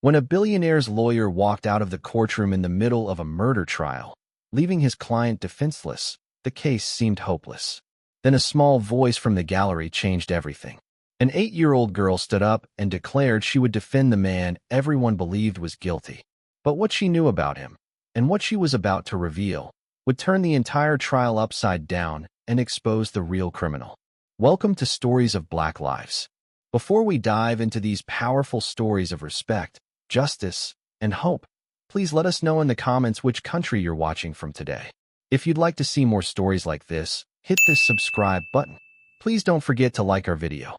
When a billionaire's lawyer walked out of the courtroom in the middle of a murder trial, leaving his client defenseless, the case seemed hopeless. Then a small voice from the gallery changed everything. An 8-year-old girl stood up and declared she would defend the man everyone believed was guilty. But what she knew about him, and what she was about to reveal, would turn the entire trial upside down and expose the real criminal. Welcome to Stories of Black Lives. Before we dive into these powerful stories of respect, justice, and hope, please let us know in the comments which country you're watching from today. If you'd like to see more stories like this, hit this subscribe button. Please don't forget to like our video.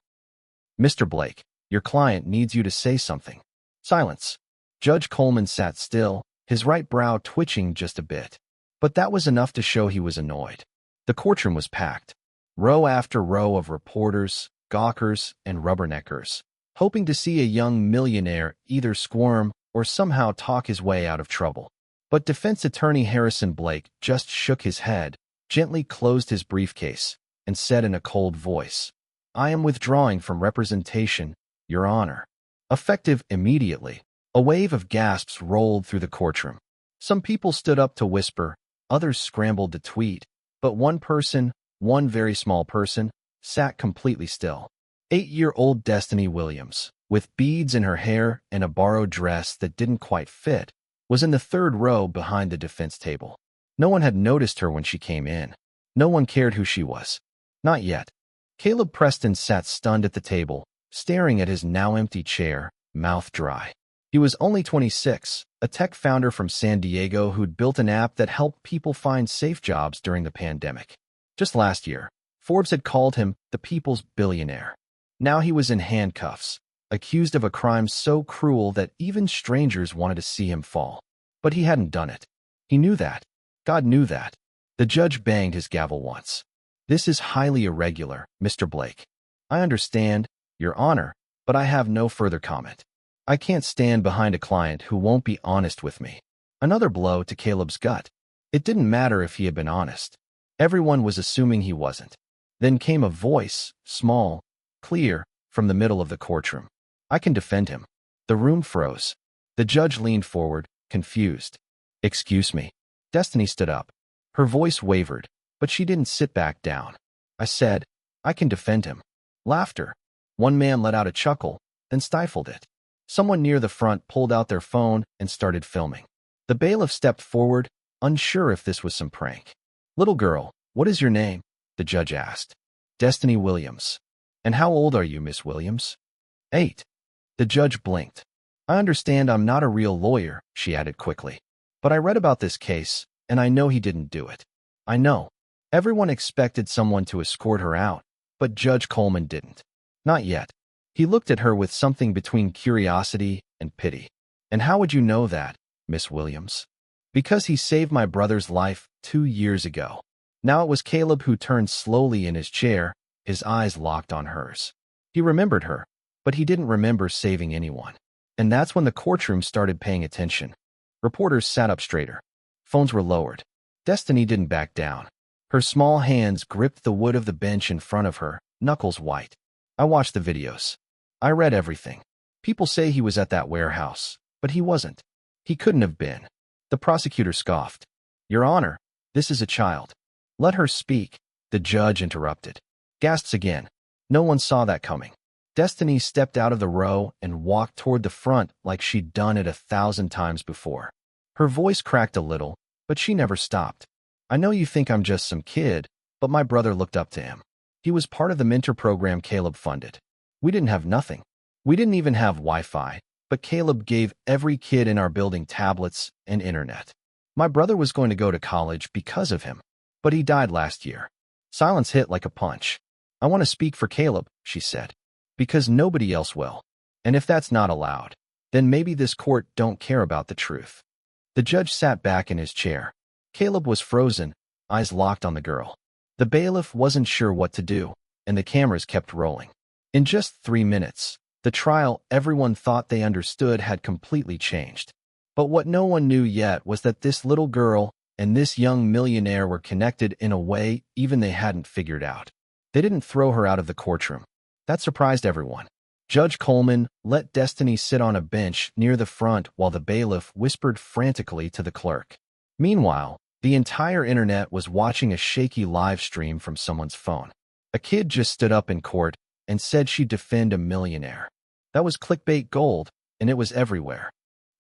Mr. Blake, your client needs you to say something. Silence. Judge Coleman sat still, his right brow twitching just a bit. But that was enough to show he was annoyed. The courtroom was packed. Row after row of reporters, gawkers, and rubberneckers, hoping to see a young millionaire either squirm or somehow talk his way out of trouble. But defense attorney Harrison Blake just shook his head, gently closed his briefcase, and said in a cold voice, "I am withdrawing from representation, Your Honor." Effective immediately, a wave of gasps rolled through the courtroom. Some people stood up to whisper, others scrambled to tweet, but one person, one very small person, sat completely still. 8-year-old Destiny Williams, with beads in her hair and a borrowed dress that didn't quite fit, was in the third row behind the defense table. No one had noticed her when she came in. No one cared who she was. Not yet. Caleb Preston sat stunned at the table, staring at his now empty chair, mouth dry. He was only 26, a tech founder from San Diego who'd built an app that helped people find safe jobs during the pandemic. Just last year, Forbes had called him the people's billionaire. Now he was in handcuffs, accused of a crime so cruel that even strangers wanted to see him fall. But he hadn't done it. He knew that. God knew that. The judge banged his gavel once. "This is highly irregular, Mr. Blake. I understand, Your Honor, but I have no further comment. I can't stand behind a client who won't be honest with me." Another blow to Caleb's gut. It didn't matter if he had been honest. Everyone was assuming he wasn't. Then came a voice, small, clear, from the middle of the courtroom. "I can defend him." The room froze. The judge leaned forward, confused. "Excuse me." Destiny stood up. Her voice wavered, but she didn't sit back down. "I said, I can defend him." Laughter. One man let out a chuckle, then stifled it. Someone near the front pulled out their phone and started filming. The bailiff stepped forward, unsure if this was some prank. "Little girl, what is your name?" the judge asked. "Destiny Williams." "And how old are you, Miss Williams?" 8. The judge blinked. "I understand I'm not a real lawyer," she added quickly. "But I read about this case, and I know he didn't do it. I know." Everyone expected someone to escort her out, but Judge Coleman didn't. Not yet. He looked at her with something between curiosity and pity. "And how would you know that, Miss Williams?" "Because he saved my brother's life 2 years ago." Now it was Caleb who turned slowly in his chair, his eyes locked on hers. He remembered her, but he didn't remember saving anyone. And that's when the courtroom started paying attention. Reporters sat up straighter. Phones were lowered. Destiny didn't back down. Her small hands gripped the wood of the bench in front of her, knuckles white. "I watched the videos. I read everything. People say he was at that warehouse, but he wasn't. He couldn't have been." The prosecutor scoffed. "Your Honor, this is a child." "Let her speak," the judge interrupted. Gasps again. No one saw that coming. Destiny stepped out of the row and walked toward the front like she'd done it 1,000 times before. Her voice cracked a little, but she never stopped. "I know you think I'm just some kid, but my brother looked up to him. He was part of the mentor program Caleb funded. We didn't have nothing. We didn't even have Wi-Fi, but Caleb gave every kid in our building tablets and internet. My brother was going to go to college because of him, but he died last year." Silence hit like a punch. "I want to speak for Caleb," she said, "because nobody else will. And if that's not allowed, then maybe this court don't care about the truth." The judge sat back in his chair. Caleb was frozen, eyes locked on the girl. The bailiff wasn't sure what to do, and the cameras kept rolling. In just 3 minutes, the trial everyone thought they understood had completely changed. But what no one knew yet was that this little girl and this young millionaire were connected in a way even they hadn't figured out. They didn't throw her out of the courtroom. That surprised everyone. Judge Coleman let Destiny sit on a bench near the front while the bailiff whispered frantically to the clerk. Meanwhile, the entire internet was watching a shaky live stream from someone's phone. A kid just stood up in court and said she'd defend a millionaire. That was clickbait gold, and it was everywhere.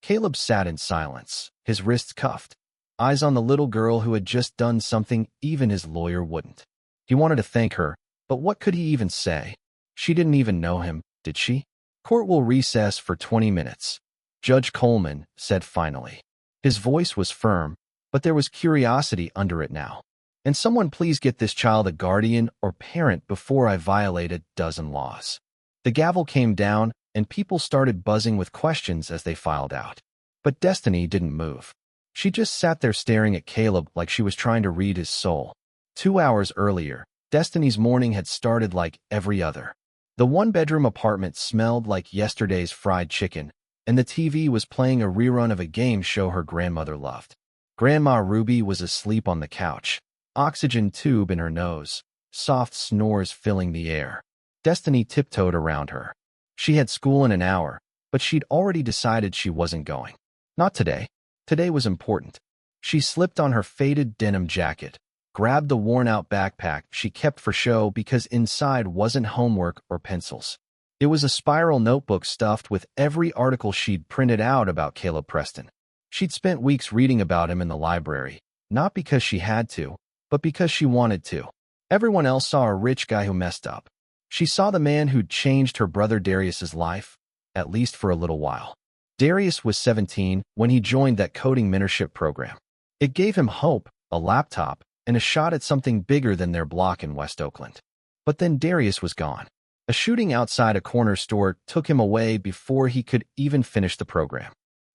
Caleb sat in silence, his wrists cuffed, eyes on the little girl who had just done something even his lawyer wouldn't. He wanted to thank her, but what could he even say? She didn't even know him, did she? Court will recess for 20 minutes, Judge Coleman said finally. His voice was firm, but there was curiosity under it now. And someone please get this child a guardian or parent before I violate a dozen laws. The gavel came down, and people started buzzing with questions as they filed out. But Destiny didn't move. She just sat there staring at Caleb like she was trying to read his soul. 2 hours earlier, Destiny's morning had started like every other. The one-bedroom apartment smelled like yesterday's fried chicken, and the TV was playing a rerun of a game show her grandmother loved. Grandma Ruby was asleep on the couch, oxygen tube in her nose, soft snores filling the air. Destiny tiptoed around her. She had school in an hour, but she'd already decided she wasn't going. Not today. Today was important. She slipped on her faded denim jacket, grabbed the worn-out backpack she kept for show because inside wasn't homework or pencils. It was a spiral notebook stuffed with every article she'd printed out about Caleb Preston. She'd spent weeks reading about him in the library, not because she had to, but because she wanted to. Everyone else saw a rich guy who messed up. She saw the man who'd changed her brother Darius's life, at least for a little while. Darius was 17 when he joined that coding mentorship program. It gave him hope, a laptop, and a shot at something bigger than their block in West Oakland. But then Darius was gone. A shooting outside a corner store took him away before he could even finish the program.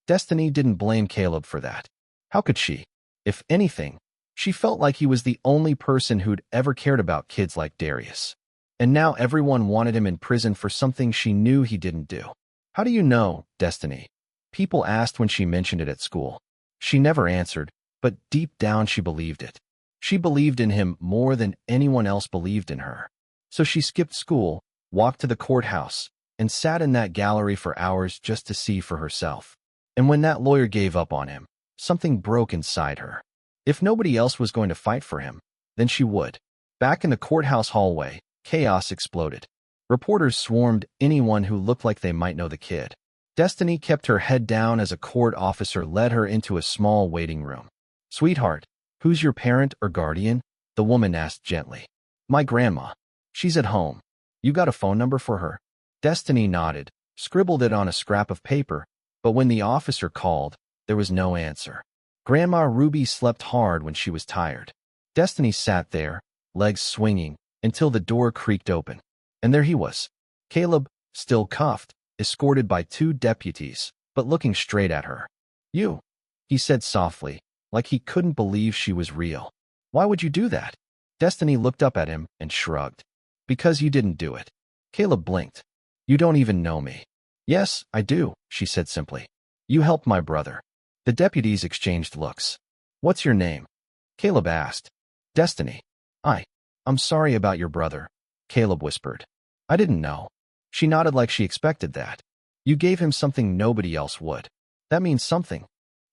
Destiny didn't blame Caleb for that. How could she? If anything, she felt like he was the only person who'd ever cared about kids like Darius. And now everyone wanted him in prison for something she knew he didn't do. How do you know, Destiny? People asked when she mentioned it at school. She never answered, but deep down she believed it. She believed in him more than anyone else believed in her. So she skipped school, walked to the courthouse, and sat in that gallery for hours just to see for herself. And when that lawyer gave up on him, something broke inside her. If nobody else was going to fight for him, then she would. Back in the courthouse hallway, chaos exploded. Reporters swarmed anyone who looked like they might know the kid. Destiny kept her head down as a court officer led her into a small waiting room. "Sweetheart, who's your parent or guardian?" the woman asked gently. "My grandma. She's at home. You got a phone number for her?" Destiny nodded, scribbled it on a scrap of paper, but when the officer called, there was no answer. Grandma Ruby slept hard when she was tired. Destiny sat there, legs swinging, until the door creaked open. And there he was. Caleb, still cuffed, escorted by 2 deputies, but looking straight at her. "You," he said softly, like he couldn't believe she was real. "Why would you do that?" Destiny looked up at him and shrugged. "Because you didn't do it." Caleb blinked. "You don't even know me." "Yes, I do," she said simply. "You helped my brother." The deputies exchanged looks. "What's your name?" Caleb asked. "Destiny." I'm sorry about your brother," Caleb whispered. "I didn't know." She nodded like she expected that. "You gave him something nobody else would. That means something."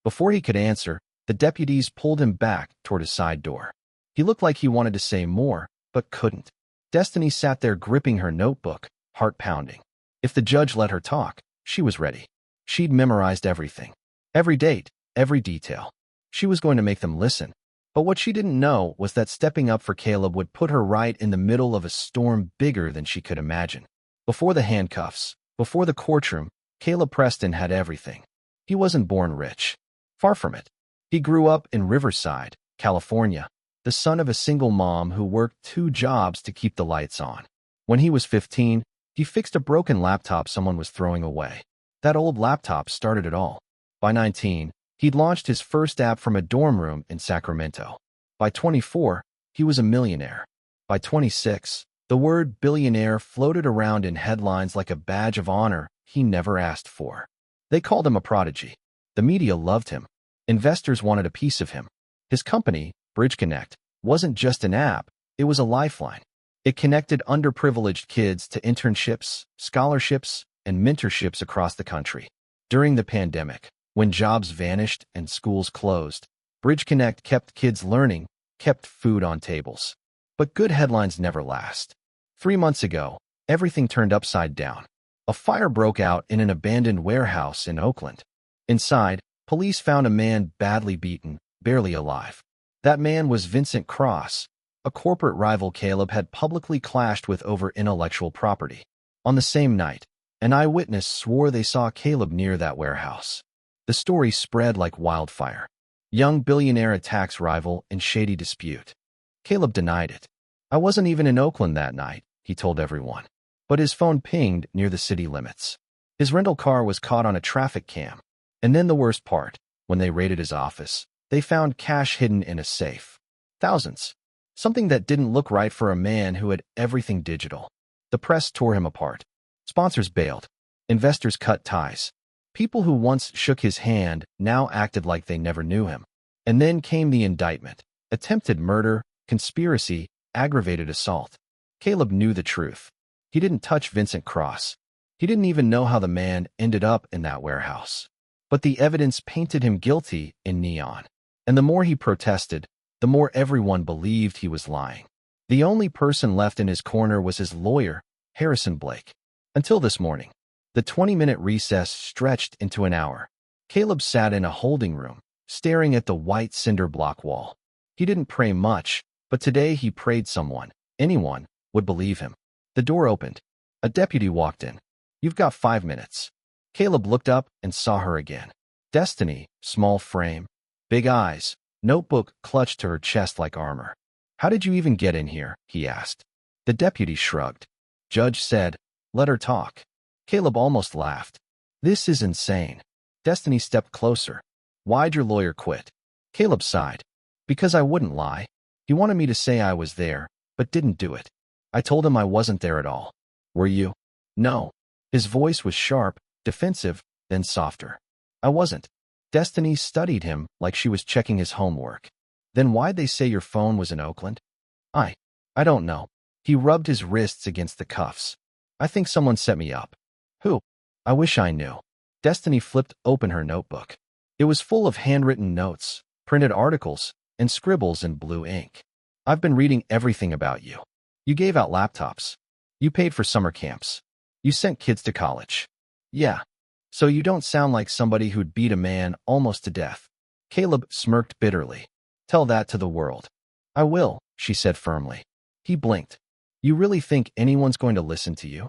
Before he could answer, the deputies pulled him back toward his side door. He looked like he wanted to say more, but couldn't. Destiny sat there gripping her notebook, heart pounding. If the judge let her talk, she was ready. She'd memorized everything. Every date, every detail. She was going to make them listen. But what she didn't know was that stepping up for Caleb would put her right in the middle of a storm bigger than she could imagine. Before the handcuffs, before the courtroom, Caleb Preston had everything. He wasn't born rich. Far from it. He grew up in Riverside, California, the son of a single mom who worked 2 jobs to keep the lights on. When he was 15, he fixed a broken laptop someone was throwing away. That old laptop started it all. By 19, he'd launched his first app from a dorm room in Sacramento. By 24, he was a millionaire. By 26, the word billionaire floated around in headlines like a badge of honor he never asked for. They called him a prodigy. The media loved him. Investors wanted a piece of him. His company, Bridge Connect, wasn't just an app, it was a lifeline. It connected underprivileged kids to internships, scholarships, and mentorships across the country. During the pandemic, when jobs vanished and schools closed, Bridge Connect kept kids learning, kept food on tables. But good headlines never last. 3 months ago, everything turned upside down. A fire broke out in an abandoned warehouse in Oakland. Inside, police found a man badly beaten, barely alive. That man was Vincent Cross, a corporate rival Caleb had publicly clashed with over intellectual property. On the same night, an eyewitness swore they saw Caleb near that warehouse. The story spread like wildfire. Young billionaire attacks rival in shady dispute. Caleb denied it. I wasn't even in Oakland that night, he told everyone. But his phone pinged near the city limits. His rental car was caught on a traffic cam. And then the worst part, when they raided his office, they found cash hidden in a safe. Thousands. Something that didn't look right for a man who had everything digital. The press tore him apart. Sponsors bailed. Investors cut ties. People who once shook his hand now acted like they never knew him. And then came the indictment. Attempted murder, conspiracy, aggravated assault. Caleb knew the truth. He didn't touch Vincent Cross. He didn't even know how the man ended up in that warehouse. But the evidence painted him guilty in neon. And the more he protested, the more everyone believed he was lying. The only person left in his corner was his lawyer, Harrison Blake. Until this morning, the 20-minute recess stretched into an hour. Caleb sat in a holding room, staring at the white cinder block wall. He didn't pray much, but today he prayed someone, anyone, would believe him. The door opened. A deputy walked in. "You've got 5 minutes." Caleb looked up and saw her again. Destiny, small frame, big eyes, notebook clutched to her chest like armor. "How did you even get in here?" he asked. The deputy shrugged. "Judge said, let her talk." Caleb almost laughed. "This is insane." Destiny stepped closer. "Why'd your lawyer quit?" Caleb sighed. "Because I wouldn't lie. He wanted me to say I was there, but didn't do it. I told him I wasn't there at all." "Were you?" "No." His voice was sharp, defensive, then softer. "I wasn't." Destiny studied him like she was checking his homework. "Then why'd they say your phone was in Oakland?" I don't know." He rubbed his wrists against the cuffs. "I think someone set me up." "Who?" "I wish I knew." Destiny flipped open her notebook. It was full of handwritten notes, printed articles, and scribbles in blue ink. "I've been reading everything about you. You gave out laptops. You paid for summer camps. You sent kids to college." "Yeah. So you don't sound like somebody who'd beat a man almost to death." Caleb smirked bitterly. "Tell that to the world." "I will," she said firmly. He blinked. "You really think anyone's going to listen to you?"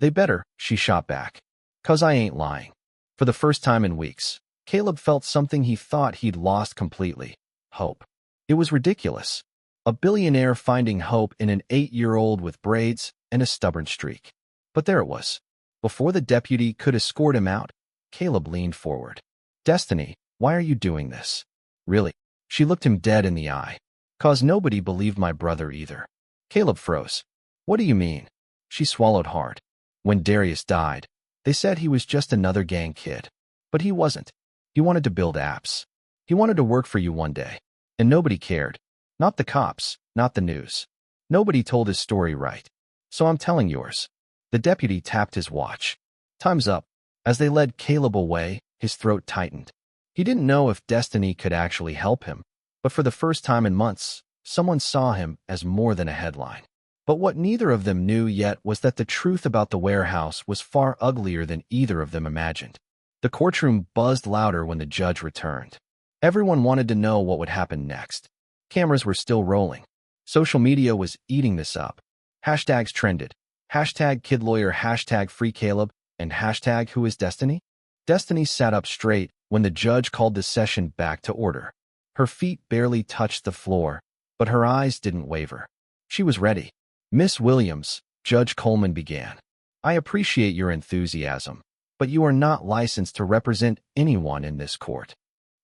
"They better," she shot back. "'Cause I ain't lying." For the first time in weeks, Caleb felt something he thought he'd lost completely: hope. It was ridiculous. A billionaire finding hope in an 8-year-old with braids and a stubborn streak. But there it was. Before the deputy could escort him out, Caleb leaned forward. "Destiny, why are you doing this?" "Really?" She looked him dead in the eye. "'Cause nobody believed my brother either." Caleb froze. "What do you mean?" She swallowed hard. "When Darius died, they said he was just another gang kid. But he wasn't. He wanted to build apps. He wanted to work for you one day. And nobody cared. Not the cops, not the news. Nobody told his story right. So I'm telling yours." The deputy tapped his watch. "Time's up." As they led Caleb away, his throat tightened. He didn't know if Destiny could actually help him, but for the first time in months, someone saw him as more than a headline. But what neither of them knew yet was that the truth about the warehouse was far uglier than either of them imagined. The courtroom buzzed louder when the judge returned. Everyone wanted to know what would happen next. Cameras were still rolling. Social media was eating this up. Hashtags trended. #KidLawyer, #FreeCaleb, and #WhoIsDestiny? Destiny sat up straight when the judge called the session back to order. Her feet barely touched the floor, but her eyes didn't waver. She was ready. "Miss Williams," Judge Coleman began, "I appreciate your enthusiasm, but you are not licensed to represent anyone in this court."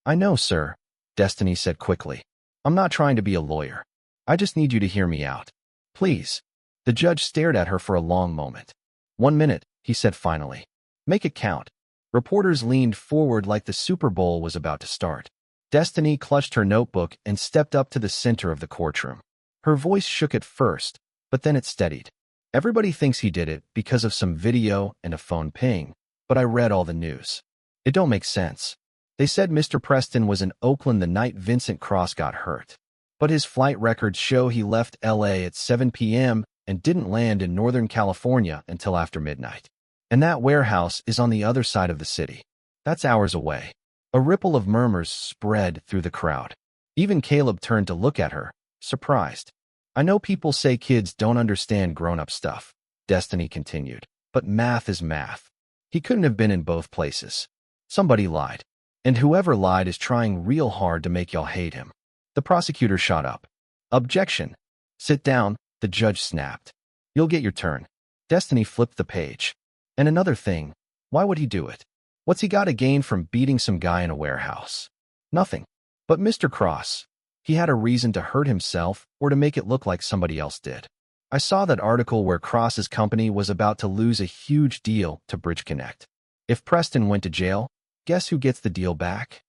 "I know, sir," Destiny said quickly. "I'm not trying to be a lawyer. I just need you to hear me out. Please." The judge stared at her for a long moment. "1 minute," he said finally. "Make it count." Reporters leaned forward like the Super Bowl was about to start. Destiny clutched her notebook and stepped up to the center of the courtroom. Her voice shook at first, But then it steadied. Everybody thinks he did it because of some video and a phone ping, but I read all the news. It don't make sense. They said Mr. Preston was in Oakland the night Vincent Cross got hurt. But his flight records show he left LA at 7 p.m. and didn't land in Northern California until after midnight. And that warehouse is on the other side of the city. That's hours away. A ripple of murmurs spread through the crowd. Even Caleb turned to look at her, surprised. I know people say kids don't understand grown-up stuff, Destiny continued, but math is math. He couldn't have been in both places. Somebody lied. And whoever lied is trying real hard to make y'all hate him. The prosecutor shot up. Objection. Sit down, the judge snapped. You'll get your turn. Destiny flipped the page. And another thing, why would he do it? What's he got to gain from beating some guy in a warehouse? Nothing. But Mr. Cross, he had a reason to hurt himself or to make it look like somebody else did. I saw that article where Cross's company was about to lose a huge deal to Bridge Connect. If Preston went to jail, guess who gets the deal back?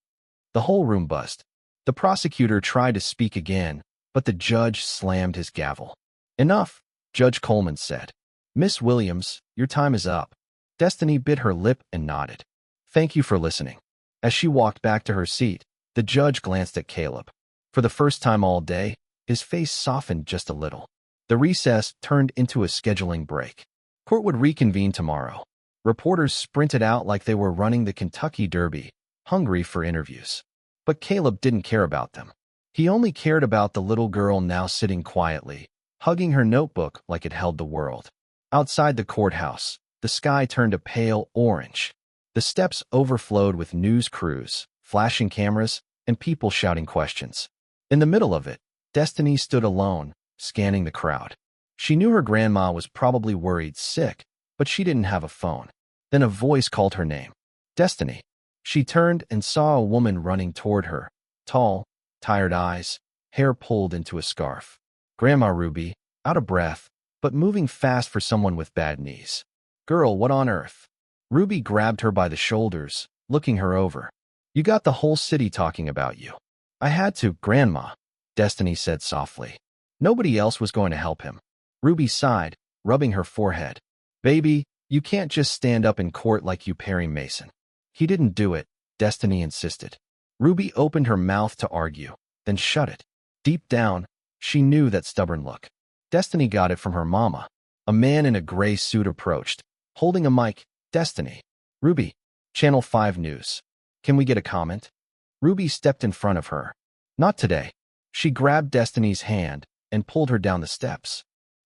The whole room buzzed. The prosecutor tried to speak again, but the judge slammed his gavel. Enough, Judge Coleman said. Miss Williams, your time is up. Destiny bit her lip and nodded. Thank you for listening. As she walked back to her seat, the judge glanced at Caleb. For the first time all day, his face softened just a little. The recess turned into a scheduling break. Court would reconvene tomorrow. Reporters sprinted out like they were running the Kentucky Derby, hungry for interviews. But Caleb didn't care about them. He only cared about the little girl now sitting quietly, hugging her notebook like it held the world. Outside the courthouse, the sky turned a pale orange. The steps overflowed with news crews, flashing cameras, and people shouting questions. In the middle of it, Destiny stood alone, scanning the crowd. She knew her grandma was probably worried sick, but she didn't have a phone. Then a voice called her name. Destiny. She turned and saw a woman running toward her, tall, tired eyes, hair pulled into a scarf. Grandma Ruby, out of breath, but moving fast for someone with bad knees. Girl, what on earth? Ruby grabbed her by the shoulders, looking her over. You got the whole city talking about you. I had to, Grandma, Destiny said softly. Nobody else was going to help him. Ruby sighed, rubbing her forehead. Baby, you can't just stand up in court like you Perry Mason. He didn't do it, Destiny insisted. Ruby opened her mouth to argue, then shut it. Deep down, she knew that stubborn look. Destiny got it from her mama. A man in a gray suit approached, holding a mic. Destiny. Ruby, Channel 5 News. Can we get a comment? Ruby stepped in front of her. Not today. She grabbed Destiny's hand and pulled her down the steps.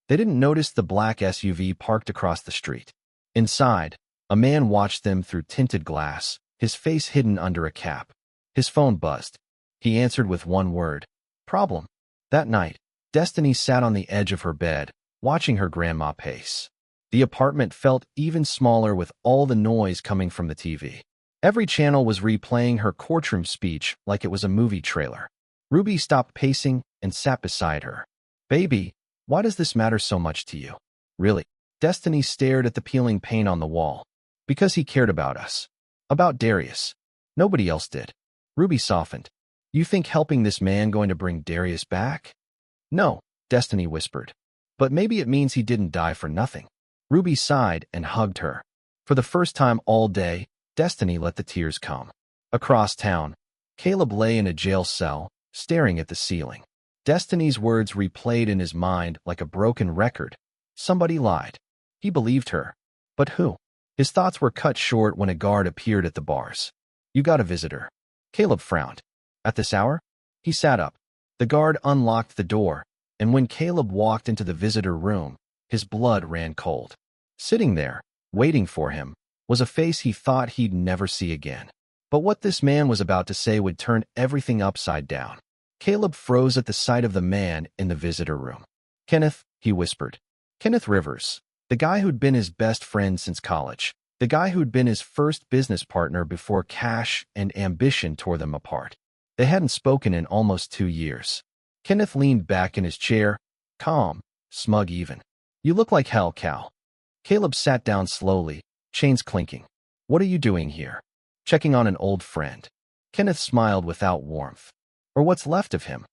They didn't notice the black SUV parked across the street. Inside, a man watched them through tinted glass, his face hidden under a cap. His phone buzzed. He answered with one word. Problem. That night, Destiny sat on the edge of her bed, watching her grandma pace. The apartment felt even smaller with all the noise coming from the TV. Every channel was replaying her courtroom speech like it was a movie trailer. Ruby stopped pacing and sat beside her. Baby, why does this matter so much to you? Really? Destiny stared at the peeling paint on the wall. Because he cared about us. About Darius. Nobody else did. Ruby softened. You think helping this man going to bring Darius back? No, Destiny whispered. But maybe it means he didn't die for nothing. Ruby sighed and hugged her. For the first time all day, Destiny let the tears come. Across town, Caleb lay in a jail cell, staring at the ceiling. Destiny's words replayed in his mind like a broken record. Somebody lied. He believed her. But who? His thoughts were cut short when a guard appeared at the bars. You got a visitor. Caleb frowned. At this hour? He sat up. The guard unlocked the door, and when Caleb walked into the visitor room, his blood ran cold. Sitting there, waiting for him, was a face he thought he'd never see again. But what this man was about to say would turn everything upside down. Caleb froze at the sight of the man in the visitor room. Kenneth, he whispered. Kenneth Rivers, the guy who'd been his best friend since college, the guy who'd been his first business partner before cash and ambition tore them apart. They hadn't spoken in almost 2 years. Kenneth leaned back in his chair, calm, smug even. You look like hell, Cal. Caleb sat down slowly, chains clinking. What are you doing here? Checking on an old friend. Kenneth smiled without warmth. Or what's left of him.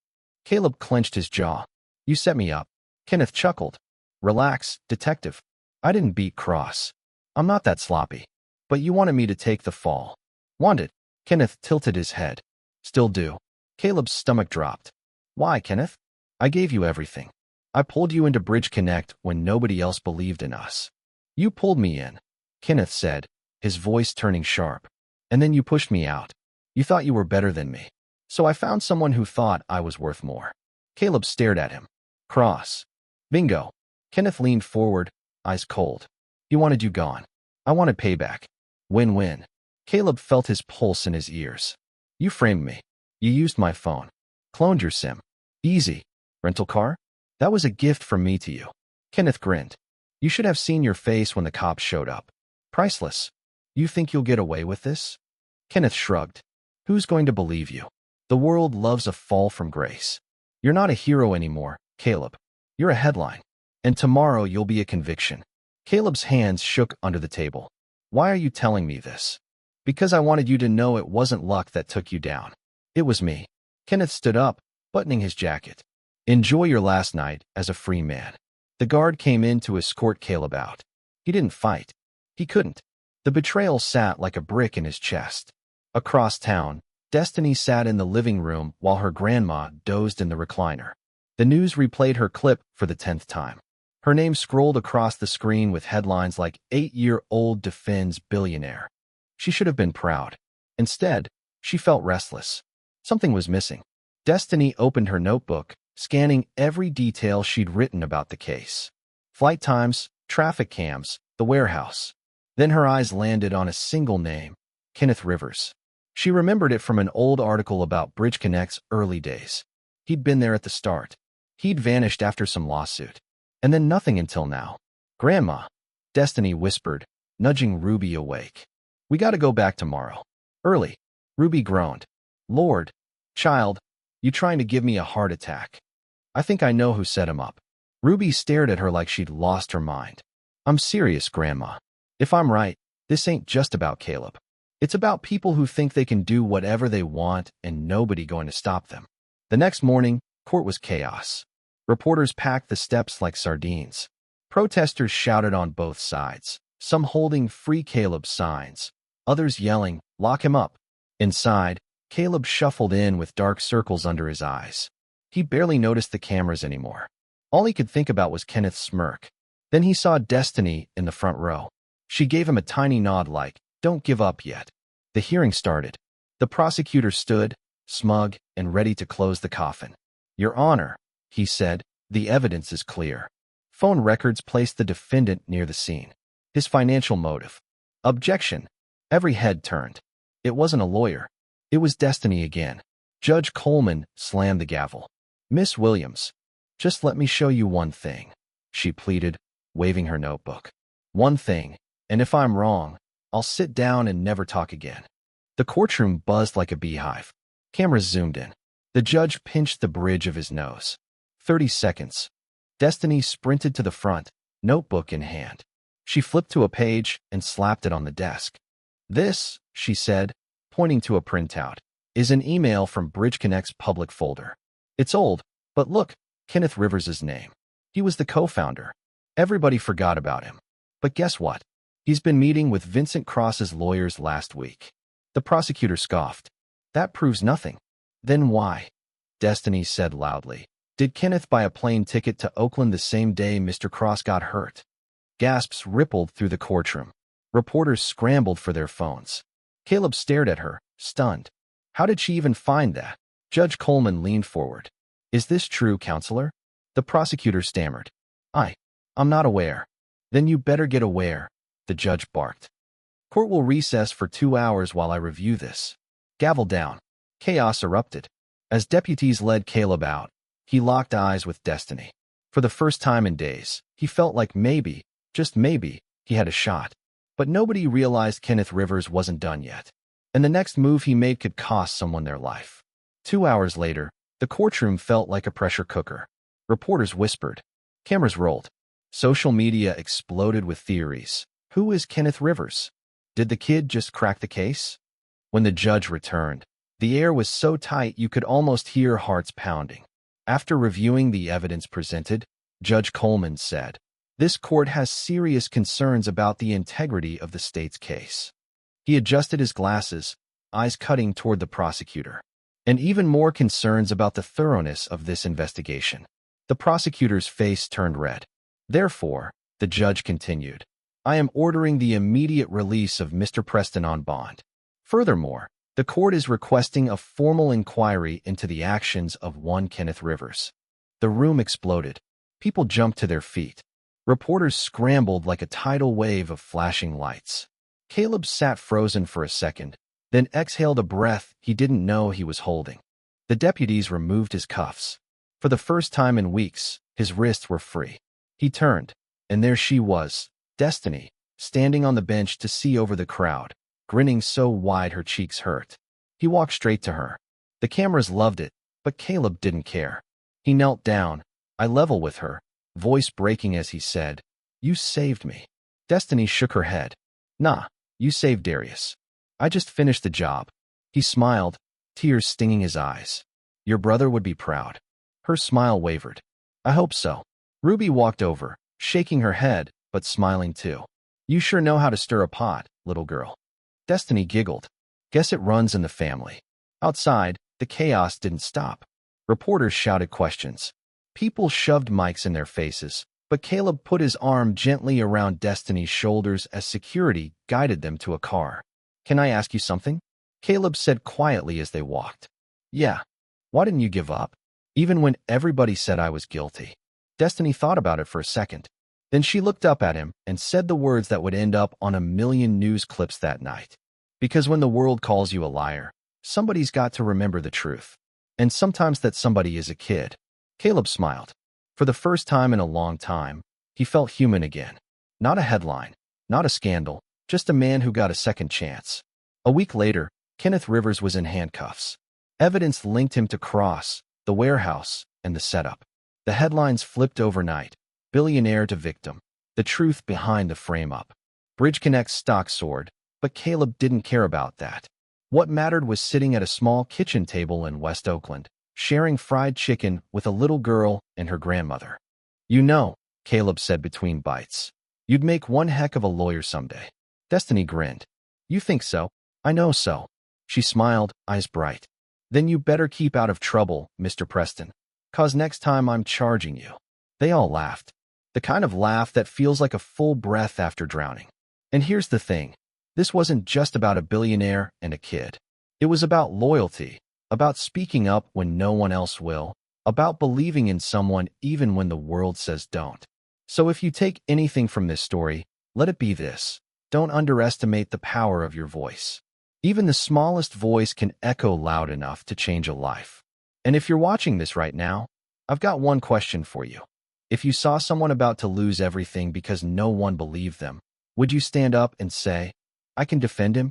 Caleb clenched his jaw. You set me up. Kenneth chuckled. Relax, detective. I didn't beat Cross. I'm not that sloppy. But you wanted me to take the fall. Wanted. Kenneth tilted his head. Still do. Caleb's stomach dropped. Why, Kenneth? I gave you everything. I pulled you into Bridge Connect when nobody else believed in us. You pulled me in, Kenneth said, his voice turning sharp. And then you pushed me out. You thought you were better than me. So I found someone who thought I was worth more. Caleb stared at him. Cross. Bingo. Kenneth leaned forward, eyes cold. He wanted you gone. I wanted payback. Win-win. Caleb felt his pulse in his ears. You framed me. You used my phone. Cloned your SIM. Easy. Rental car? That was a gift from me to you. Kenneth grinned. You should have seen your face when the cops showed up. Priceless. You think you'll get away with this? Kenneth shrugged. Who's going to believe you? The world loves a fall from grace. You're not a hero anymore, Caleb. You're a headline. And tomorrow you'll be a conviction. Caleb's hands shook under the table. Why are you telling me this? Because I wanted you to know it wasn't luck that took you down. It was me. Kenneth stood up, buttoning his jacket. Enjoy your last night as a free man. The guard came in to escort Caleb out. He didn't fight. He couldn't. The betrayal sat like a brick in his chest. Across town, Destiny sat in the living room while her grandma dozed in the recliner. The news replayed her clip for the 10th time. Her name scrolled across the screen with headlines like 8-year-old defends billionaire. She should have been proud. Instead, she felt restless. Something was missing. Destiny opened her notebook, scanning every detail she'd written about the case. Flight times, traffic cams, the warehouse. Then her eyes landed on a single name, Kenneth Rivers. She remembered it from an old article about Bridge Connect's early days. He'd been there at the start. He'd vanished after some lawsuit. And then nothing until now. Grandma, Destiny whispered, nudging Ruby awake. We gotta go back tomorrow. Early. Ruby groaned. Lord, child, you trying to give me a heart attack? I think I know who set him up. Ruby stared at her like she'd lost her mind. I'm serious, Grandma. If I'm right, this ain't just about Caleb. It's about people who think they can do whatever they want and nobody going to stop them. The next morning, court was chaos. Reporters packed the steps like sardines. Protesters shouted on both sides, some holding Free Caleb signs, others yelling, Lock him up. Inside, Caleb shuffled in with dark circles under his eyes. He barely noticed the cameras anymore. All he could think about was Kenneth's smirk. Then he saw Destiny in the front row. She gave him a tiny nod like, Don't give up yet. The hearing started. The prosecutor stood, smug and ready to close the coffin. Your Honor, he said, the evidence is clear. Phone records placed the defendant near the scene. His financial motive. Objection. Every head turned. It wasn't a lawyer. It was Destiny again. Judge Coleman slammed the gavel. Miss Williams, just let me show you one thing, she pleaded, waving her notebook. One thing, and if I'm wrong, I'll sit down and never talk again. The courtroom buzzed like a beehive. Cameras zoomed in. The judge pinched the bridge of his nose. 30 seconds. Destiny sprinted to the front, notebook in hand. She flipped to a page and slapped it on the desk. This, she said, pointing to a printout, is an email from Bridge Connect's public folder. It's old, but look, Kenneth Rivers' name. He was the co-founder. Everybody forgot about him. But guess what? He's been meeting with Vincent Cross's lawyers last week. The prosecutor scoffed. That proves nothing. Then why? Destiny said loudly. Did Kenneth buy a plane ticket to Oakland the same day Mr. Cross got hurt? Gasps rippled through the courtroom. Reporters scrambled for their phones. Caleb stared at her, stunned. How did she even find that? Judge Coleman leaned forward. Is this true, counselor? The prosecutor stammered. I'm not aware. Then you better get aware, the judge barked. Court will recess for 2 hours while I review this. Gavel down. Chaos erupted. As deputies led Caleb out, he locked eyes with Destiny. For the first time in days, he felt like maybe, just maybe, he had a shot. But nobody realized Kenneth Rivers wasn't done yet. And the next move he made could cost someone their life. 2 hours later, the courtroom felt like a pressure cooker. Reporters whispered. Cameras rolled. Social media exploded with theories. Who is Kenneth Rivers? Did the kid just crack the case? When the judge returned, the air was so tight you could almost hear hearts pounding. After reviewing the evidence presented, Judge Coleman said, This court has serious concerns about the integrity of the state's case. He adjusted his glasses, eyes cutting toward the prosecutor. And even more concerns about the thoroughness of this investigation. The prosecutor's face turned red. Therefore, the judge continued, I am ordering the immediate release of Mr. Preston on bond. Furthermore, the court is requesting a formal inquiry into the actions of one Kenneth Rivers. The room exploded. People jumped to their feet. Reporters scrambled like a tidal wave of flashing lights. Caleb sat frozen for a second, then exhaled a breath he didn't know he was holding. The deputies removed his cuffs. For the first time in weeks, his wrists were free. He turned, and there she was, Destiny, standing on the bench to see over the crowd, grinning so wide her cheeks hurt. He walked straight to her. The cameras loved it, but Caleb didn't care. He knelt down, eye level with her, voice breaking as he said, You saved me. Destiny shook her head. Nah, you saved Darius. I just finished the job. He smiled, tears stinging his eyes. Your brother would be proud. Her smile wavered. I hope so. Ruby walked over, shaking her head, but smiling too. You sure know how to stir a pot, little girl. Destiny giggled. Guess it runs in the family. Outside, the chaos didn't stop. Reporters shouted questions. People shoved mics in their faces, but Caleb put his arm gently around Destiny's shoulders as security guided them to a car. Can I ask you something? Caleb said quietly as they walked. Yeah. Why didn't you give up? Even when everybody said I was guilty. Destiny thought about it for a second. Then she looked up at him and said the words that would end up on a million news clips that night. Because when the world calls you a liar, somebody's got to remember the truth. And sometimes that somebody is a kid. Caleb smiled. For the first time in a long time, he felt human again. Not a headline, not a scandal, just a man who got a second chance. A week later, Kenneth Rivers was in handcuffs. Evidence linked him to Cross, the warehouse, and the setup. The headlines flipped overnight. Billionaire to victim. The truth behind the frame-up. Bridge Connect's stock soared, but Caleb didn't care about that. What mattered was sitting at a small kitchen table in West Oakland, sharing fried chicken with a little girl and her grandmother. You know, Caleb said between bites, you'd make one heck of a lawyer someday. Destiny grinned. You think so? I know so. She smiled, eyes bright. Then you better keep out of trouble, Mr. Preston. 'Cause next time I'm charging you. They all laughed. The kind of laugh that feels like a full breath after drowning. And here's the thing. This wasn't just about a billionaire and a kid. It was about loyalty, about speaking up when no one else will, about believing in someone even when the world says don't. So if you take anything from this story, let it be this. Don't underestimate the power of your voice. Even the smallest voice can echo loud enough to change a life. And if you're watching this right now, I've got one question for you. If you saw someone about to lose everything because no one believed them, would you stand up and say, I can defend him?